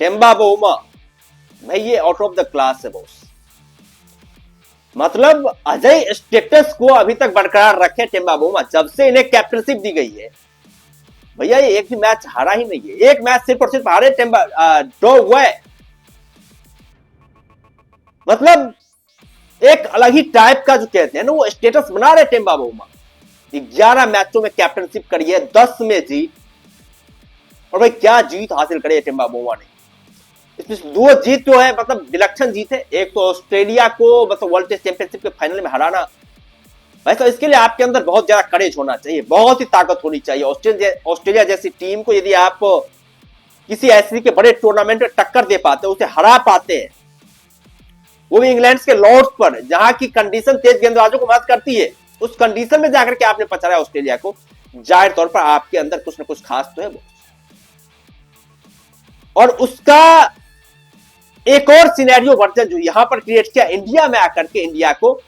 Temba Bouma, भाई ये out of the class है बॉस। मतलब अजय स्टेटस को अभी तक बरकरार रखे टेम्बा बाउमा, जब से इन्हें कैप्टनशिप दी गई है भैया ये एक भी मैच हारा ही नहीं है। एक मैच सिर्फ और सिर्फ हारे टेम्बा ड्रॉ हुआ है। मतलब एक अलग ही टाइप का जो कहते हैं ना वो स्टेटस बना रहे टेम्बा बाउमा। 11 मैचों में कैप्टनशिप करी है, 10 में जीत। और भाई क्या जीत हासिल करी है टेम्बा बाउमा ने। इसमें 2 जीत जो है मतलब विलक्षण जीत है। एक तो ऑस्ट्रेलिया को मतलब वर्ल्ड टेस्ट चैंपियनशिप के फाइनल में हराना, वैसे इसके लिए आपके अंदर बहुत ज्यादा करेज होना चाहिए, बहुत ही ताकत होनी चाहिए। ऑस्ट्रेलिया जैसी टीम को यदि आप किसी ऐसी के बड़े टूर्नामेंट में टक्कर दे पाते, उसे हरा पाते हैं, वो भी इंग्लैंड के लॉर्ड्स पर, जहां की कंडीशन तेज गेंदबाजों को मदद करती है, उस कंडीशन में जाकर के आपने पछाड़ा ऑस्ट्रेलिया को, जाहिर तौर पर आपके अंदर कुछ ना कुछ खास तो है वो। और उसका एक और सिनेरियो वर्जन जो यहां पर क्रिएट किया इंडिया में आकर के, इंडिया को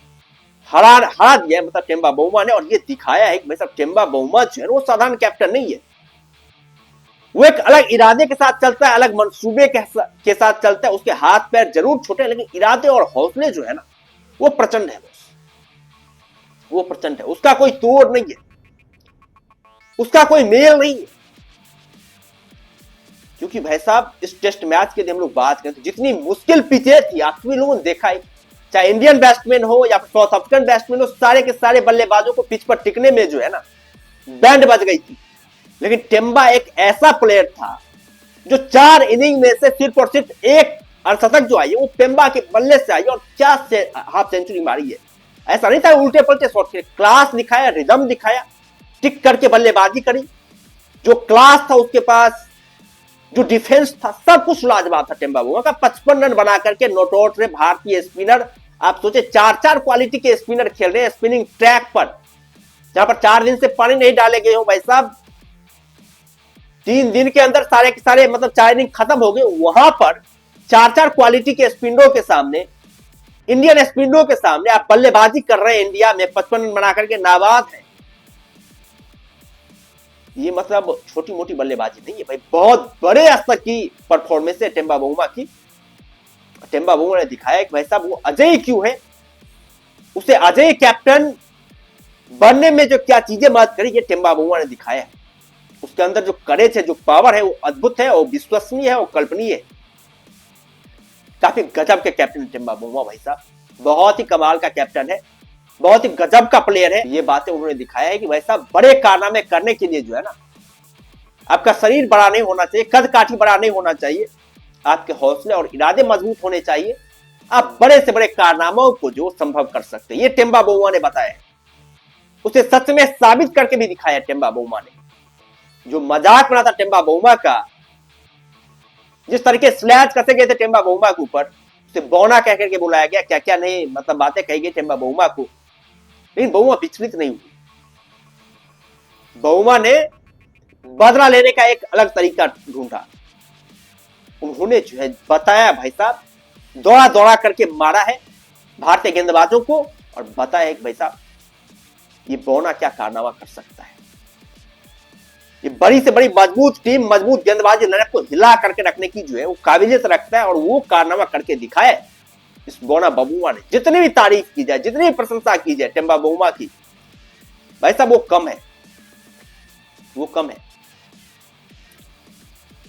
हरा दिया मतलब टेम्बा बाउमा ने। और ये दिखाया है कि भाई साहब टेम्बा बाउमा जो है वो साधारण कैप्टन नहीं है, वो एक अलग इरादे के साथ चलता है, अलग मंसूबे के साथ चलता है। उसके हाथ पैर जरूर छोटे हैं, लेकिन इरादे और हौसले जो है ना वो प्रचंड है, वो प्रचंड है। उसका कोई तोड़ नहीं है, उसका कोई मेल नहीं है। क्योंकि भाई साहब इस टेस्ट मैच के लिए हम लोग बात करें तो जितनी मुश्किल पिचें थी, आप सभी लोगों ने देखा है, चाहे इंडियन बैट्समैन हो या फिर साउथ अफ्रीकन बैट्समैन हो, सारे के सारे बल्लेबाजों को पिच पर टिकने में जो है ना बैंड बज गई थी। लेकिन टेम्बा एक ऐसा प्लेयर था जो 4 इनिंग में से सिर्फ और सिर्फ एक अर्धशतक जो आई है वो टेम्बा के बल्ले से आई और क्या हाफ सेंचुरी मारी है। ऐसा नहीं था उल्टे पलटे शॉट के, क्लास दिखाया, रिदम दिखाया, टिक करके बल्लेबाजी करी। जो क्लास था उसके पास, जो डिफेंस था, सब कुछ लाजवाब था टेम्बा बाउमा का। 55 रन बना करके नॉट आउट रहे भारतीय स्पिनर। आप सोचे 4-4 क्वालिटी के स्पिनर खेल रहे हैं स्पिनिंग ट्रैक पर, जहां पर 4 दिन से पानी नहीं डाले गए हो भाई साहब, 3 दिन के अंदर सारे के सारे मतलब 4 इनिंग खत्म हो गए। वहां पर 4-4 क्वालिटी के स्पिनरों के सामने, इंडियन स्पिनरों के सामने आप बल्लेबाजी कर रहे हैं इंडिया में, 55 रन बना करके नाबाद है। ये मतलब छोटी मोटी बल्लेबाजी नहीं है भाई, बहुत बड़े स्तर की परफॉर्मेंस है टेम्बा बाउमा की। टेम्बा बाउमा ने दिखाया कि भाई साहब वो अजय क्यों है, उसे अजय कैप्टन बनने में जो क्या चीजें मदद करी ये टेम्बा बाउमा ने दिखाया है। उसके अंदर जो करेज है, जो पावर है वो अद्भुत है, वो विश्वसनीय है, वो कल्पनीय है। काफी गजब के कैप्टन टेम्बा बाउमा भाई साहब, बहुत ही कमाल का कैप्टन है, बहुत ही गजब का प्लेयर है। ये बातें उन्होंने दिखाया है कि भाई साहब बड़े कारनामे करने के लिए जो है ना आपका शरीर बड़ा नहीं होना चाहिए, कद काठी बड़ा नहीं होना चाहिए, आपके हौसले और इरादे मजबूत होने चाहिए। आप बड़े से बड़े कारनामों को जो संभव कर सकते हैं, ये टेम्बा बाउमा ने बताया है। उसे सच में साबित करके भी दिखाया टेम्बा बाउमा ने। जो मजाक बना था टेम्बा बाउमा का, जिस तरीके स्लैच कसे गए थे टेम्बा बाउमा के ऊपर, उसे बौना कह करके बुलाया गया, क्या क्या नहीं मतलब बातें कही गई टेम्बा बाउमा को, लेकिन बाउमा विचलित नहीं हुई। बाउमा ने बदला लेने का एक अलग तरीका ढूंढा। उन्होंने जो है बताया भाई साहब, दौड़ा दौड़ा करके मारा है भारतीय गेंदबाजों को और बताया कि भाई साहब ये बौना क्या कारनामा कर सकता है। ये बड़ी से बड़ी मजबूत टीम, मजबूत गेंदबाजी लाइनअप को हिला करके रखने की जो है वो काबिलियत रखता है, और वो कारनामा करके दिखाया है इस बौना बाउमा ने। जितनी भी तारीफ की जाए, जितनी भी प्रशंसा की जाए टेम्बा बाउमा की, भाई साहब वो कम है, वो कम है।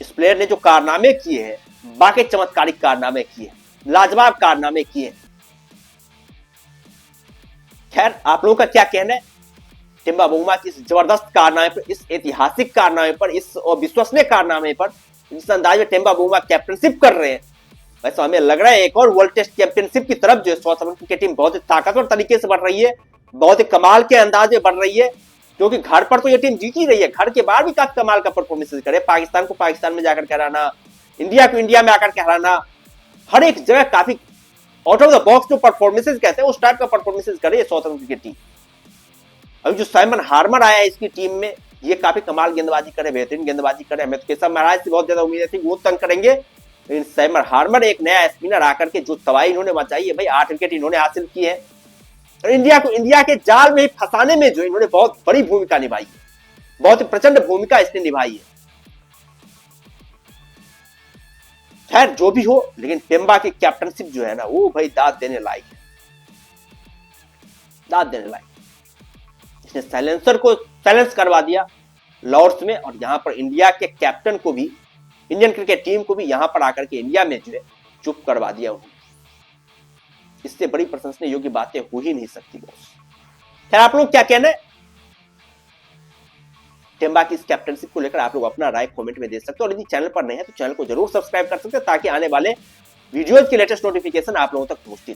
इस प्लेयर ने जो कारनामे किए हैं, बाकी चमत्कारिक कारनामे किए, लाजवाब कारनामे किए। खैर आप लोगों का क्या कहना है टेम्बा बाउमा की इस जबरदस्त कारनामे पर, इस ऐतिहासिक कारनामे पर, इस अविश्वसनीय कारनामे पर, जिस अंदाज में टेम्बा बाउमा कैप्टनशिप कर रहे हैं। वैसे हमें लग रहा है एक और वर्ल्ड टेस्ट चैंपियनशिप की तरफ जो है साउथ अफ्रीका की टीम बहुत ही ताकतवर तरीके से बढ़ रही है, बहुत ही कमाल के अंदाज में बढ़ रही है। क्योंकि घर पर तो ये टीम जीत ही रही है, घर के बाहर भी काफी कमाल का परफॉर्मेंस करे। पाकिस्तान को पाकिस्तान में जाकर के हराना, इंडिया को इंडिया में आकर के हराना, हर एक जगह काफी आउट ऑफ द बॉक्स जो परफॉर्मेंसेस कहते हैं उस टाइप का परफॉर्मेंसेस करे साउथ अफ्रीका की टीम। अभी जो साइमन हार्मर आया है इसकी टीम में, ये काफी कमाल गेंदबाजी करे, बेहतरीन गेंदबाजी करे। हमें तो केशव महाराज से बहुत ज्यादा उम्मीद थी वो तंग करेंगे, लेकिन साइमन हार्मर एक नया स्पिनर आकर के जो तबाही इन्होंने मचाई है भाई, 8 विकेट इन्होंने हासिल की है। और इंडिया को इंडिया के जाल में फंसाने में जो इन्होंने बहुत बड़ी भूमिका निभाई है, बहुत ही प्रचंड भूमिका इसने निभाई है। खैर जो भी हो, लेकिन टेम्बा की कैप्टनशिप जो है ना वो भाई दाद देने लायक है, दाद देने लायक। इसने साइलेंसर को साइलेंस करवा दिया लॉर्ड्स में, और यहां पर इंडिया के कैप्टन को भी, इंडियन क्रिकेट टीम को भी यहां पर आकर के इंडिया में जो है चुप करवा दिया उन्होंने। इससे बड़ी प्रशंसनीय योग्य बातें हो ही नहीं सकती बॉस। खैर आप लोग क्या कहना है टेम्बा की इस कैप्टनशिप को लेकर, आप लोग अपना राय कमेंट में दे सकते हो, और यदि चैनल पर नहीं है तो चैनल को जरूर सब्सक्राइब कर सकते हैं ताकि आने वाले वीडियोज की लेटेस्ट नोटिफिकेशन आप लोगों तक पहुंचती